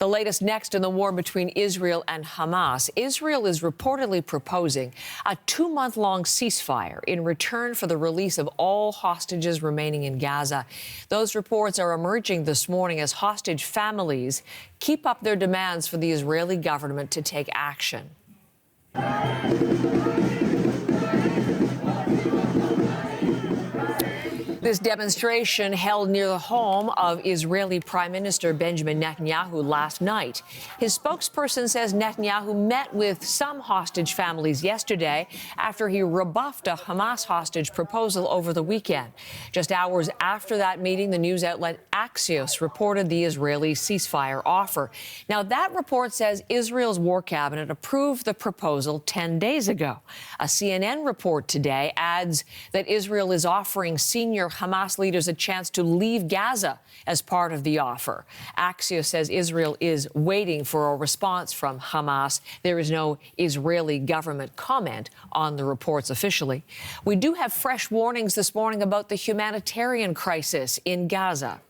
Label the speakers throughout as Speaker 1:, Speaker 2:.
Speaker 1: The latest next in the war between Israel and Hamas. Israel is reportedly proposing a 2-month-long ceasefire in return for the release of all hostages remaining in Gaza. Those reports are emerging this morning as hostage families keep up their demands for the Israeli government to take action. This demonstration held near the home of Israeli Prime Minister Benjamin Netanyahu last night. His spokesperson says Netanyahu met with some hostage families yesterday after he rebuffed a Hamas hostage proposal over the weekend. Just hours after that meeting, the news outlet Axios reported the Israeli ceasefire offer. Now, that report says Israel's war cabinet approved the proposal 10 days ago. A CNN report today adds that Israel is offering senior Hamas leaders a chance to leave Gaza as part of the offer. Axios says Israel is waiting for a response from Hamas. There is no Israeli government comment on the reports officially. We do have fresh warnings this morning about the humanitarian crisis in Gaza.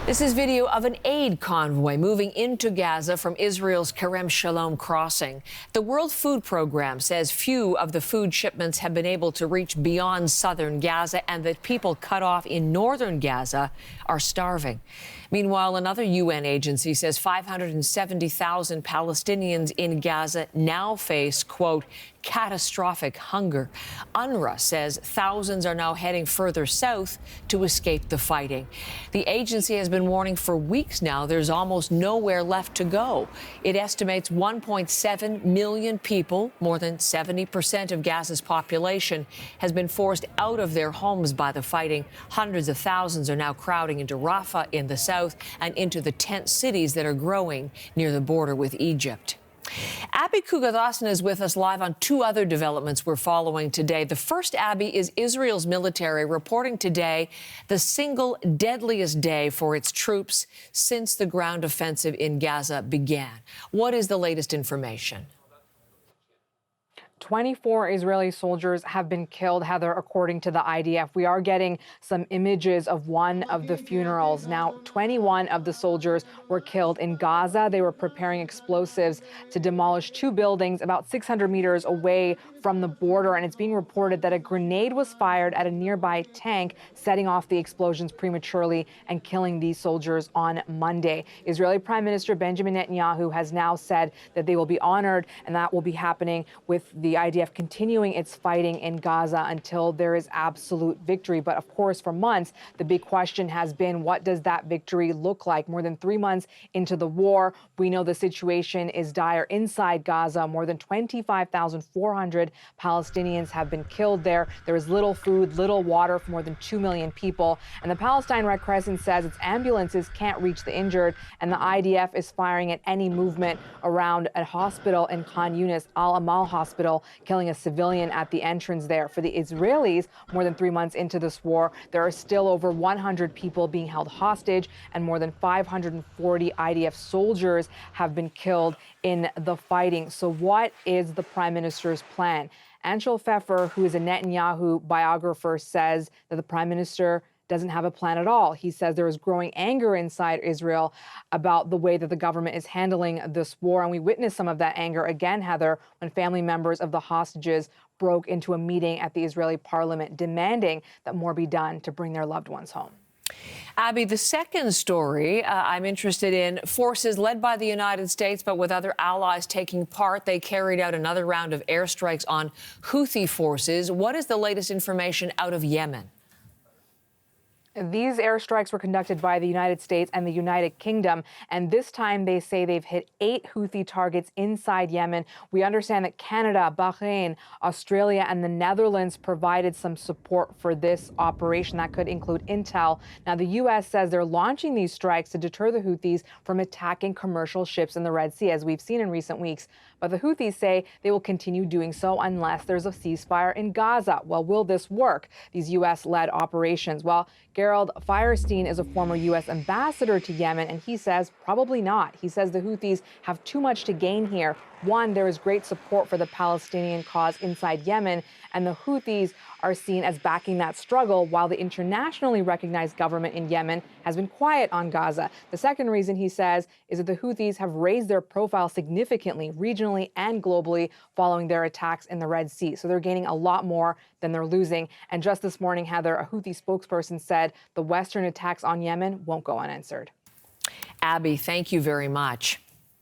Speaker 1: This is video of an aid convoy moving into Gaza from Israel's Kerem Shalom crossing. The World Food Program says few of the food shipments have been able to reach beyond southern Gaza and that people cut off in northern Gaza are starving. Meanwhile, another UN agency says 570,000 Palestinians in Gaza now face, quote, catastrophic hunger. UNRWA says thousands are now heading further south to escape the fighting. The agency has been warning for weeks now there's almost nowhere left to go. It estimates 1.7 million people, more than 70% of Gaza's population, has been forced out of their homes by the fighting. Hundreds of thousands are now crowding into Rafah in the south and into the tent cities that are growing near the border with Egypt. Abby Kugathasan is with us live on two other developments we're following today. The first, Abby, is Israel's military reporting today the single deadliest day for its troops since the ground offensive in Gaza began. What is the latest information?
Speaker 2: 24 Israeli soldiers have been killed, Heather, according to the IDF. We are getting some images of one of the funerals. Now, 21 of the soldiers were killed in Gaza. They were preparing explosives to demolish two buildings about 600 meters away from the border, and it's being reported that a grenade was fired at a nearby tank, setting off the explosions prematurely and killing these soldiers on Monday. Israeli Prime Minister Benjamin Netanyahu has now said that they will be honored, and that will be happening with the IDF continuing its fighting in Gaza until there is absolute victory. But of course, for months, the big question has been, what does that victory look like? More than 3 months into the war, we know the situation is dire inside Gaza. More than 25,400 Palestinians have been killed there. There is little food, little water for more than 2 million people. And the Palestine Red Crescent says its ambulances can't reach the injured, and the IDF is firing at any movement around a hospital in Khan Yunis, Al Amal Hospital, killing a civilian at the entrance there. For the Israelis, more than 3 months into this war, there are still over 100 people being held hostage, and more than 540 IDF soldiers have been killed in the fighting. So what is the Prime Minister's plan? Anshel Pfeffer, who is a Netanyahu biographer, says that the Prime Minister doesn't have a plan at all. He says there is growing anger inside Israel about the way that the government is handling this war. And we witnessed some of that anger again, Heather, when family members of the hostages broke into a meeting at the Israeli parliament demanding that more be done to bring their loved ones home.
Speaker 1: Abby, the second story I'm interested in, forces led by the United States but with other allies taking part. They carried out another round of airstrikes on Houthi forces. What is the latest information out of Yemen?
Speaker 2: These airstrikes were conducted by the United States and the United Kingdom, and this time they say they've hit 8 Houthi targets inside Yemen. We understand that Canada, Bahrain, Australia, and the Netherlands provided some support for this operation. That could include intel. Now, the U.S. says they're launching these strikes to deter the Houthis from attacking commercial ships in the Red Sea, as we've seen in recent weeks. But the Houthis say they will continue doing so unless there's a ceasefire in Gaza. Well, will this work, these U.S.-led operations? Well, Gerald Fierstein is a former U.S. ambassador to Yemen, and he says probably not. He says the Houthis have too much to gain here. One, there is great support for the Palestinian cause inside Yemen, and the Houthis are seen as backing that struggle, while the internationally recognized government in Yemen has been quiet on Gaza. The second reason, he says, is that the Houthis have raised their profile significantly, regionally and globally, following their attacks in the Red Sea. So they're gaining a lot more than they're losing. And just this morning, Heather, a Houthi spokesperson said the Western attacks on Yemen won't go unanswered.
Speaker 1: Abby, thank you very much.